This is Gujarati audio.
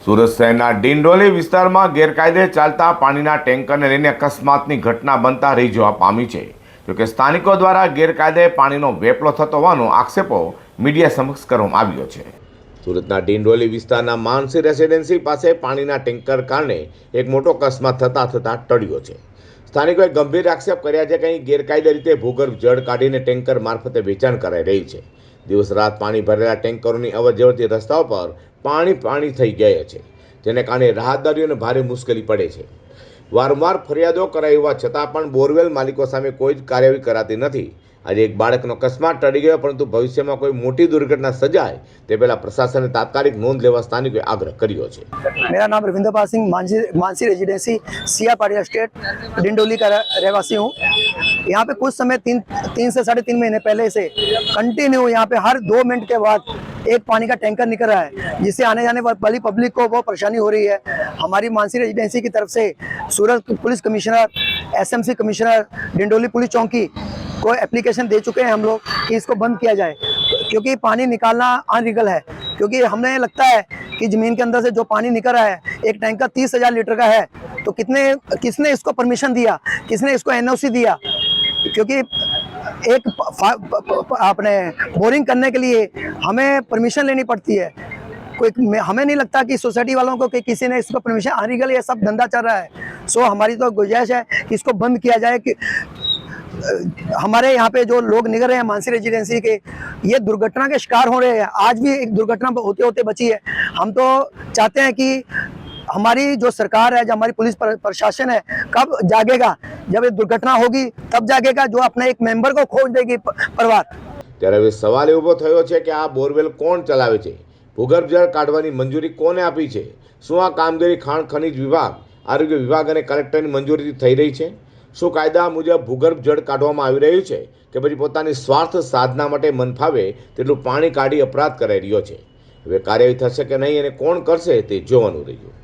સુરત શહેરના ડિંડોલી વિસ્તારમાં ગેરકાયદે ચાલતા પાણીના ટેન્કરને લઈને અકસ્માતની ઘટના બનતા રહી જવા પામી છે. જોકે સ્થાનિકો દ્વારા ગેરકાયદે પાણીનો વેપલો થતો હોવાનો આક્ષેપો મીડિયા સમક્ષ કરવામાં આવ્યો છે. સુરતના ડિંડોલી વિસ્તારના માનસી રેસિડેન્સી પાસે પાણીના ટેન્કર કારણે એક મોટો અકસ્માત થતાં ટળ્યો છે. સ્થાનિકોએ ગંભીર આક્ષેપ કર્યા છે કે અહીં ગેરકાયદે રીતે ભૂગર્ભ જળ કાઢીને ટેન્કર મારફતે વેચાણ કરાઈ રહ્યું છે. દિવસ રાત પાણી ભરેલા ટેન્કરોની અવરજવરથી રસ્તાઓ પર પાણી થઈ ગયા છે, જેને કારણે રાહદારીઓને ભારે મુશ્કેલી પડે છે. વારંવાર ફરિયાદો કરાઈ હોવા છતાં પણ બોરવેલ માલિકો સામે કોઈ જ કાર્યવાહી કરાતી નથી. આજે એક બાળકનો અકસ્માત ટળી ગયો, પરંતુ ભવિષ્યમાં કોઈ મોટી દુર્ઘટના સર્જાય તે પહેલા પ્રશાસને તાત્કાલિક નોંધ લેવા સ્થાનિકોએ આગ્રહ કર્યો છે. मेरा नाम रविंद्र पाल सिंह मानसी रेजिडेंसी सिया पाटिया स्टेट डिंडोली का रहवासी हूँ। यहाँ पे कुछ समय तीन से 3.5 महीने पहले से कंटिन्यू यहाँ पे हर 2 मिनट के बाद एक पानी का टैंकर निकल रहा है, जिससे आने जाने वाली पब्लिक को बहुत परेशानी हो रही है। हमारी मानसी रेजिडेंसी की तरफ से Surat police commissioner, SMC commissioner, Dindoli police चौकी को एप्लीकेशन दे चुके हैं हम लोग कि इसको बंद किया जाए, क्योंकि पानी निकालना अनलीगल है। क्योंकि हमें लगता है कि ज़मीन के अंदर से जो पानी निकल रहा है, एक टैंकर 30,000 लीटर का है, तो किसने इसको परमिशन दिया, किसने इसको एनओसी दिया? क्योंकि एक अपने बोरिंग करने के लिए हमें परमिशन लेनी पड़ती है। हमें नहीं लगता कि सोसाइटी वालों को कि किसी ने इसको परमिशन, अनलीगल ये सब धंधा चल रहा है। सो हमारी तो गुजारिश है कि इसको बंद किया जाए। कि हमारे यहाँ पे जो लोग निकल रहे हैं मानसी रेजिडेंसी के, ये दुर्घटना के शिकार हो रहे हैं। आज भी एक दुर्घटना होते होते बची है। हम तो चाहते हैं कि हमारी जो सरकार है, जो हमारी पुलिस प्रशासन है, कब जागेगा? जब ये दुर्घटना होगी तब जागेगा, जो अपने एक मेंबर को खोज देगी परिवार। ત્યારે હવે સવાલ ઊભો થયો છે કે આ બોરવેલ કોણ ચલાવે છે? ભૂગર્ભ જળ કાઢવાની મંજૂરી કોને આપી છે? શું આ કામગીરી ખાણ ખનીજ વિભાગ, આરોગ્ય વિભાગ અને કલેક્ટરની મંજૂરીથી થઈ રહી છે? શું કાયદા મુજબ ભૂગર્ભ જળ કાઢવામાં આવી રહ્યું છે કે પછી પોતાની સ્વાર્થ સાધના માટે મન ફાવે તેટલું પાણી કાઢી અપરાધ કરાઈ રહ્યો છે? હવે કાર્યવાહી થશે કે નહીં અને કોણ કરશે તે જોવાનું રહ્યું.